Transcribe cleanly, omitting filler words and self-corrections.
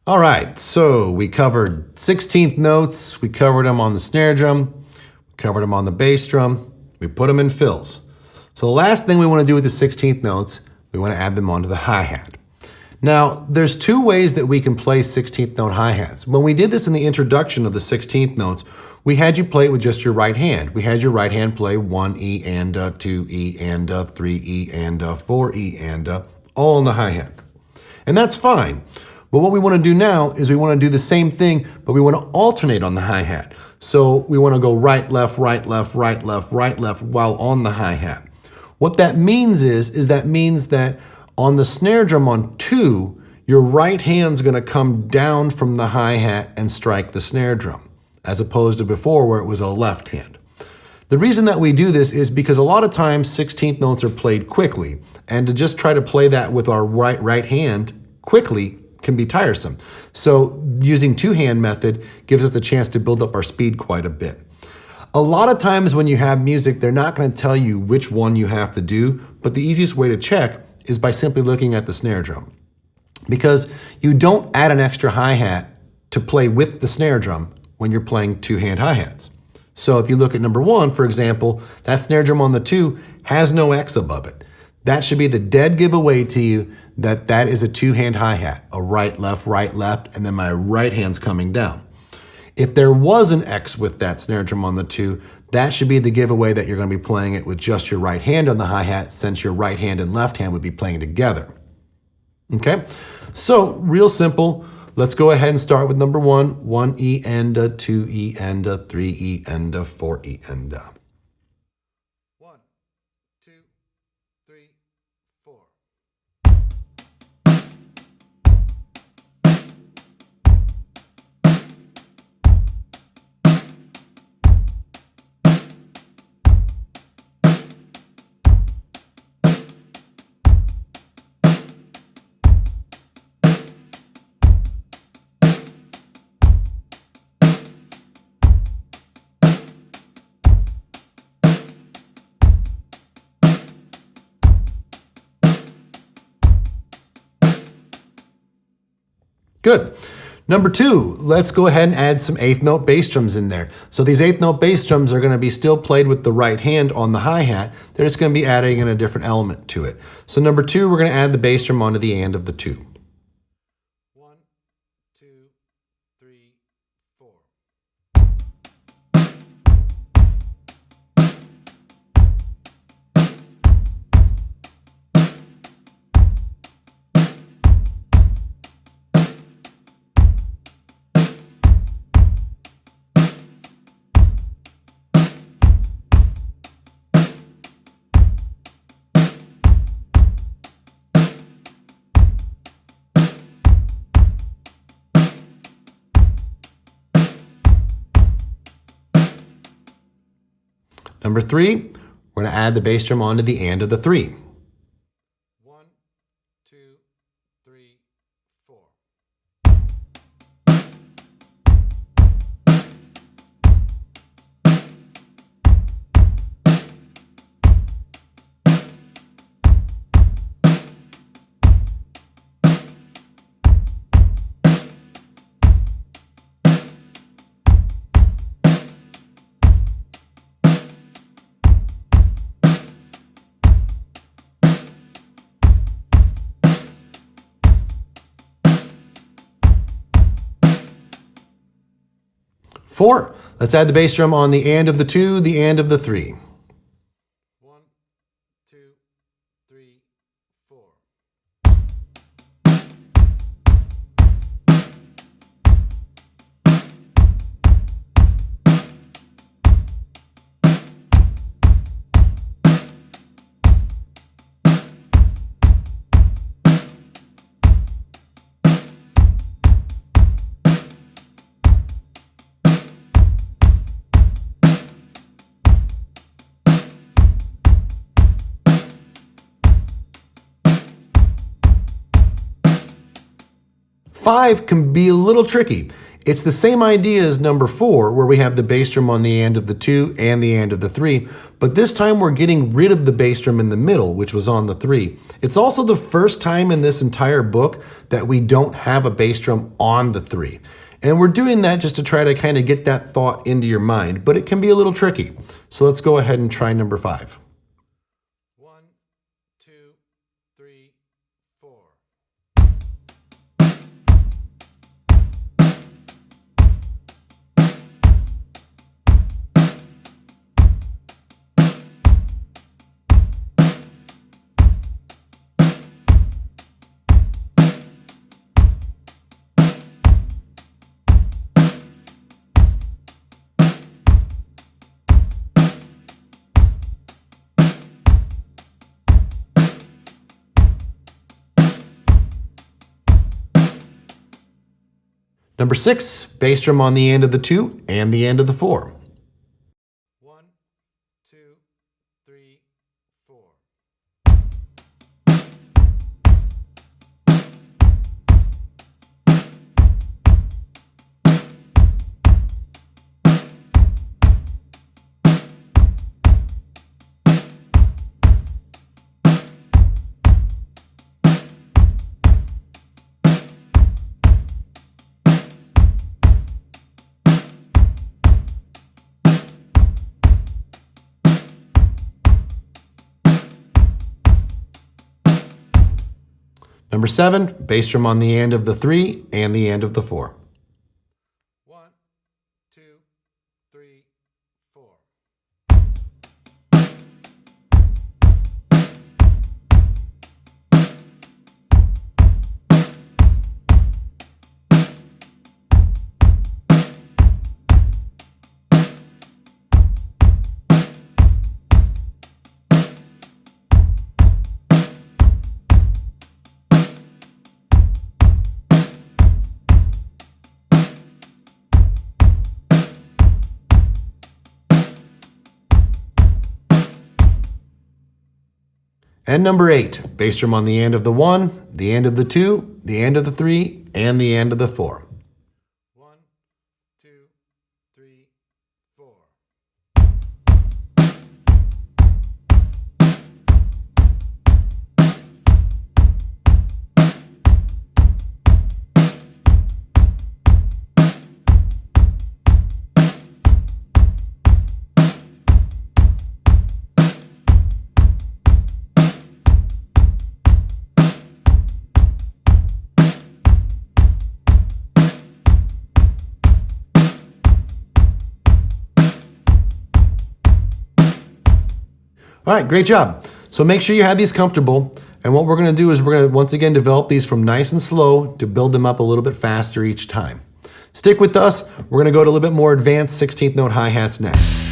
All right, so we covered 16th notes, we covered them on the snare drum, we covered them on the bass drum, we put them in fills. So the last thing we want to do with the 16th notes, we want to add them onto the hi-hat. Now, there's two ways that we can play 16th note hi-hats. When we did this in the introduction of the 16th notes, we had you play it with just your right hand. We had your right hand play 1E and 2E and 3E and 4E and all on the hi-hat. And that's fine. But what we want to do now is we want to do the same thing, but we want to alternate on the hi-hat. So we want to go right, left, right, left, right, left, right, left while on the hi-hat. What that means is that means that on the snare drum on 2, your right hand's going to come down from the hi-hat and strike the snare drum, as opposed to before where it was a left hand. The reason that we do this is because a lot of times 16th notes are played quickly, and to just try to play that with our right hand quickly can be tiresome. So using two-hand method gives us a chance to build up our speed quite a bit. A lot of times when you have music, they're not going to tell you which one you have to do, but the easiest way to check is by simply looking at the snare drum. Because you don't add an extra hi-hat to play with the snare drum when you're playing two-hand hi-hats. So if you look at number 1, for example, that snare drum on the 2 has no X above it. That should be the dead giveaway to you that that is a two-hand hi-hat, a right, left, and then my right hand's coming down. If there was an X with that snare drum on the 2, that should be the giveaway that you're going to be playing it with just your right hand on the hi-hat, since your right hand and left hand would be playing together. Okay, so real simple. Let's go ahead and start with number 1, 1E and 2E and 3E and 4E and 1, 2, 3, 4. Good. Number 2, let's go ahead and add some 8th note bass drums in there. So these 8th note bass drums are going to be still played with the right hand on the hi-hat. They're just going to be adding in a different element to it. So number 2, we're going to add the bass drum onto the and of the 2. 1, 2, 3, 4. Number 3, we're going to add the bass drum onto the and of the 3. 1, 2, 3, 4. Four, let's add the bass drum on the and of the 2, the and of the 3. 1, 2, 3, 4. Five can be a little tricky. It's the same idea as number 4, where we have the bass drum on the end of the 2 and the end of the 3, but this time we're getting rid of the bass drum in the middle, which was on the 3. It's also the first time in this entire book that we don't have a bass drum on the 3. And we're doing that just to try to kind of get that thought into your mind, but it can be a little tricky. So let's go ahead and try number 5. 1, 2, 3, 4. Number 6, bass drum on the end of the 2 and the end of the 4. 1, 2, 3, 4. Number 7, bass drum on the end of the 3 and the end of the 4. 1, 2, 3, 4. And number 8, bass drum on the end of the 1, the end of the 2, the end of the 3, and the end of the 4. 1, 2, 3, 4. All right, great job. So make sure you have these comfortable. And what we're going to do is we're going to once again develop these from nice and slow to build them up a little bit faster each time. Stick with us. We're going to go to a little bit more advanced 16th note hi-hats next.